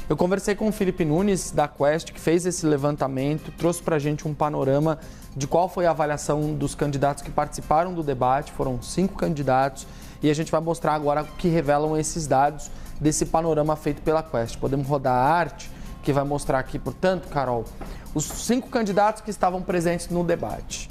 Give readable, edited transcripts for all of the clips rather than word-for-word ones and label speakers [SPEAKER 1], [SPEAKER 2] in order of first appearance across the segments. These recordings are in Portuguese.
[SPEAKER 1] Eu conversei com o Felipe Nunes, da Quest, que fez esse levantamento, trouxe para a gente um panorama de qual foi a avaliação dos candidatos que participaram do debate. Foram 5 candidatos e a gente vai mostrar agora o que revelam esses dados desse panorama feito pela Quest. Podemos rodar a arte, que vai mostrar aqui, portanto, Carol, os 5 candidatos que estavam presentes no debate.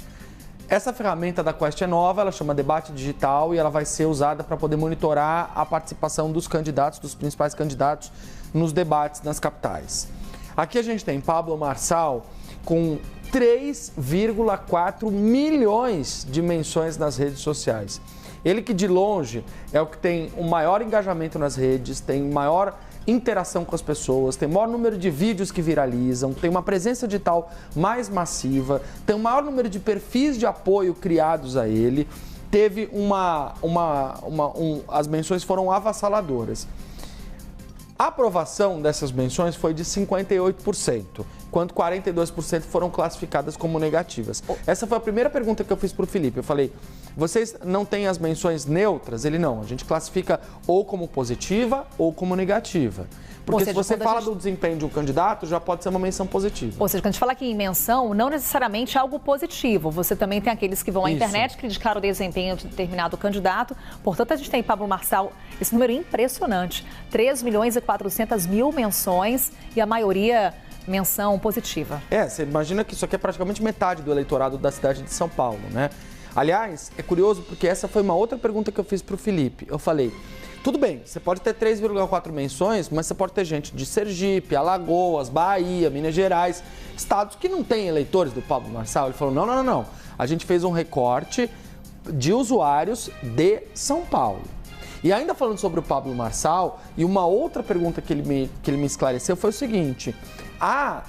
[SPEAKER 1] Essa ferramenta da Quest é nova, ela chama Debate Digital e ela vai ser usada para poder monitorar a participação dos candidatos, dos principais candidatos, nos debates nas capitais. Aqui a gente tem Pablo Marçal com 3,4 milhões de menções nas redes sociais. Ele que de longe é o que tem o maior engajamento nas redes, tem maior interação com as pessoas, tem o maior número de vídeos que viralizam, tem uma presença digital mais massiva, tem o maior número de perfis de apoio criados a ele, teve as menções foram avassaladoras. A aprovação dessas menções foi de 58%, enquanto 42% foram classificadas como negativas. Essa foi a primeira pergunta que eu fiz para o Felipe. Eu falei, vocês não têm as menções neutras? Ele não, a gente classifica ou como positiva ou como negativa. Porque se você fala do desempenho de um candidato, já pode ser uma menção positiva.
[SPEAKER 2] Ou seja, quando a gente fala aqui em menção, não necessariamente é algo positivo. Você também tem aqueles que vão à internet criticar o desempenho de determinado candidato. Portanto, a gente tem Pablo Marçal, esse número é impressionante. 3.400.000 menções e a maioria menção positiva.
[SPEAKER 1] Você imagina que isso aqui é praticamente metade do eleitorado da cidade de São Paulo, né? Aliás, é curioso porque essa foi uma outra pergunta que eu fiz para o Felipe. Eu falei, tudo bem, você pode ter 3,4 menções, mas você pode ter gente de Sergipe, Alagoas, Bahia, Minas Gerais, estados que não têm eleitores do Pablo Marçal. Ele falou, não. A gente fez um recorte de usuários de São Paulo. E ainda falando sobre o Pablo Marçal, e uma outra pergunta que ele me esclareceu foi o seguinte,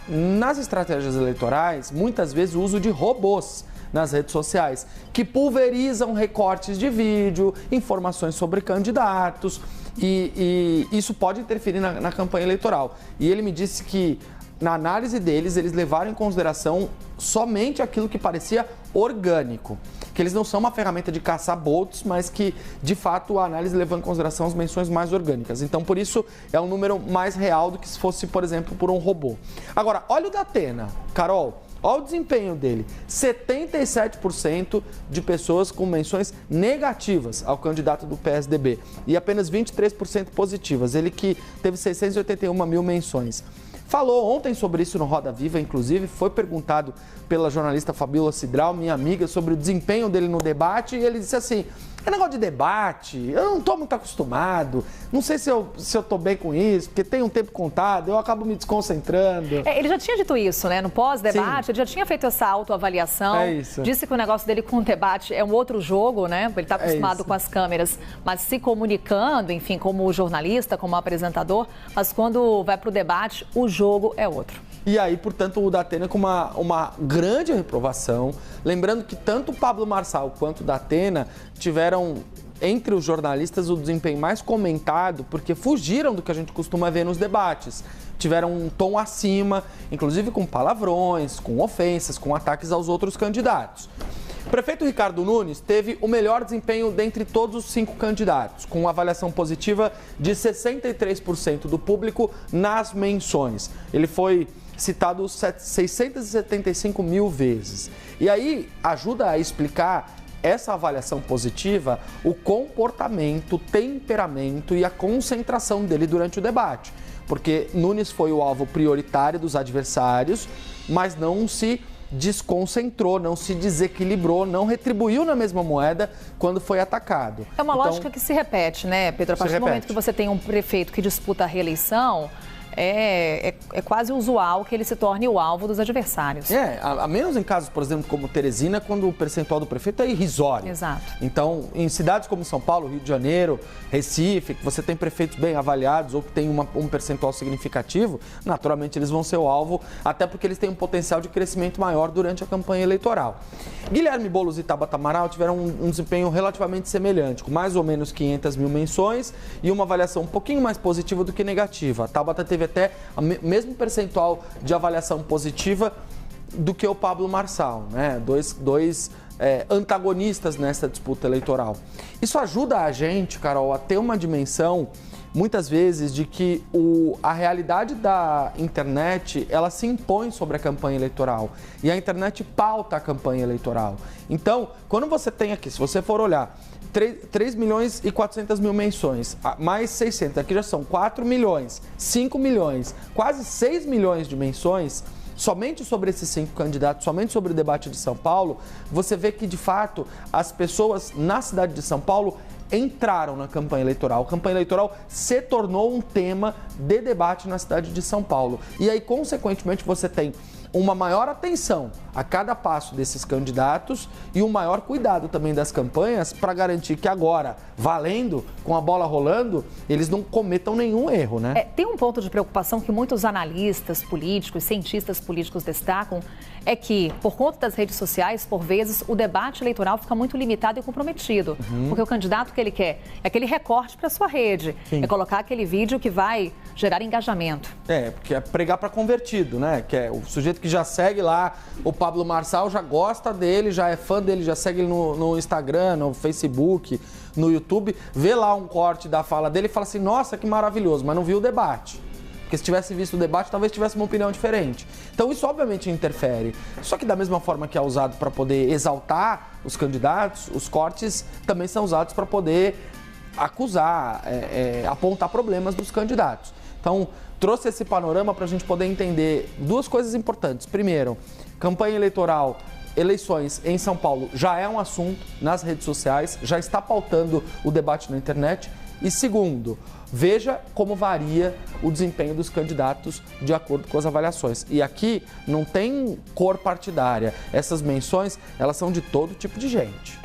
[SPEAKER 1] nas estratégias eleitorais, muitas vezes o uso de robôs nas redes sociais, que pulverizam recortes de vídeo, informações sobre candidatos, e isso pode interferir na campanha eleitoral. E ele me disse que, na análise deles, eles levaram em consideração somente aquilo que parecia orgânico, que eles não são uma ferramenta de caçar bots, mas que, de fato, a análise levou em consideração as menções mais orgânicas. Então, por isso, é um número mais real do que se fosse, por exemplo, por um robô. Agora, olha o da Atena, Carol. Olha o desempenho dele, 77% de pessoas com menções negativas ao candidato do PSDB e apenas 23% positivas, ele que teve 681.000 menções. Falou ontem sobre isso no Roda Viva, inclusive, foi perguntado pela jornalista Fabíola Cidral, minha amiga, sobre o desempenho dele no debate, e ele disse assim, é negócio de debate, eu não estou muito acostumado, não sei se eu estou bem com isso, porque tem um tempo contado, eu acabo me desconcentrando.
[SPEAKER 2] Ele já tinha dito isso, né? No pós-debate, ele já tinha feito essa autoavaliação, disse que o negócio dele com o debate é um outro jogo, né? Ele está acostumado com as câmeras, mas se comunicando, enfim, como jornalista, como apresentador, mas quando vai para o debate, o jogo é outro.
[SPEAKER 1] E aí, portanto, o Datena com uma grande reprovação. Lembrando que tanto o Pablo Marçal quanto o Datena tiveram, entre os jornalistas, o desempenho mais comentado, porque fugiram do que a gente costuma ver nos debates. Tiveram um tom acima, inclusive com palavrões, com ofensas, com ataques aos outros candidatos. O prefeito Ricardo Nunes teve o melhor desempenho dentre todos os 5 candidatos, com uma avaliação positiva de 63% do público nas menções. Ele foi citado 675.000 vezes. E aí ajuda a explicar essa avaliação positiva, o comportamento, o temperamento e a concentração dele durante o debate. Porque Nunes foi o alvo prioritário dos adversários, mas não se desconcentrou, não se desequilibrou, não retribuiu na mesma moeda quando foi atacado.
[SPEAKER 2] É uma lógica que se repete, né, Pedro? A partir do momento que você tem um prefeito que disputa a reeleição, é quase usual que ele se torne o alvo dos adversários.
[SPEAKER 1] A menos em casos, por exemplo, como Teresina, quando o percentual do prefeito é irrisório.
[SPEAKER 2] Exato.
[SPEAKER 1] Então, em cidades como São Paulo, Rio de Janeiro, Recife, que você tem prefeitos bem avaliados ou que tem um percentual significativo, naturalmente eles vão ser o alvo, até porque eles têm um potencial de crescimento maior durante a campanha eleitoral. Guilherme Boulos e Tabata Amaral tiveram um desempenho relativamente semelhante, com mais ou menos 500.000 menções e uma avaliação um pouquinho mais positiva do que negativa. A Tabata teve até o mesmo percentual de avaliação positiva do que o Pablo Marçal, né? Dois antagonistas nessa disputa eleitoral. Isso ajuda a gente, Carol, a ter uma dimensão muitas vezes de que a realidade da internet, ela se impõe sobre a campanha eleitoral e a internet pauta a campanha eleitoral. Então, quando você tem aqui, se você for olhar, 3 milhões e 400 mil menções, mais 600, aqui já são 4 milhões, 5 milhões, quase 6 milhões de menções, somente sobre esses 5 candidatos, somente sobre o debate de São Paulo, você vê que, de fato, as pessoas na cidade de São Paulo entraram na campanha eleitoral. A campanha eleitoral se tornou um tema de debate na cidade de São Paulo. E aí, consequentemente, você tem uma maior atenção a cada passo desses candidatos e um maior cuidado também das campanhas para garantir que agora, valendo, com a bola rolando, eles não cometam nenhum erro, né?
[SPEAKER 2] Tem um ponto de preocupação que muitos analistas políticos, cientistas políticos destacam, é que, por conta das redes sociais, por vezes, o debate eleitoral fica muito limitado e comprometido. Porque o candidato que ele quer é aquele recorte para sua rede, é colocar aquele vídeo que vai gerar engajamento.
[SPEAKER 1] Porque é pregar para convertido, né? Que é o sujeito que já segue lá o Pablo Marçal, já gosta dele, já é fã dele, já segue ele no Instagram, no Facebook, no YouTube, vê lá um corte da fala dele e fala assim, nossa, que maravilhoso, mas não viu o debate. Porque se tivesse visto o debate, talvez tivesse uma opinião diferente. Então isso obviamente interfere. Só que da mesma forma que é usado para poder exaltar os candidatos, os cortes também são usados para poder acusar, apontar problemas dos candidatos. Então, trouxe esse panorama para a gente poder entender duas coisas importantes. Primeiro, campanha eleitoral, eleições em São Paulo já é um assunto nas redes sociais, já está pautando o debate na internet. E segundo, veja como varia o desempenho dos candidatos de acordo com as avaliações. E aqui não tem cor partidária. Essas menções, elas são de todo tipo de gente.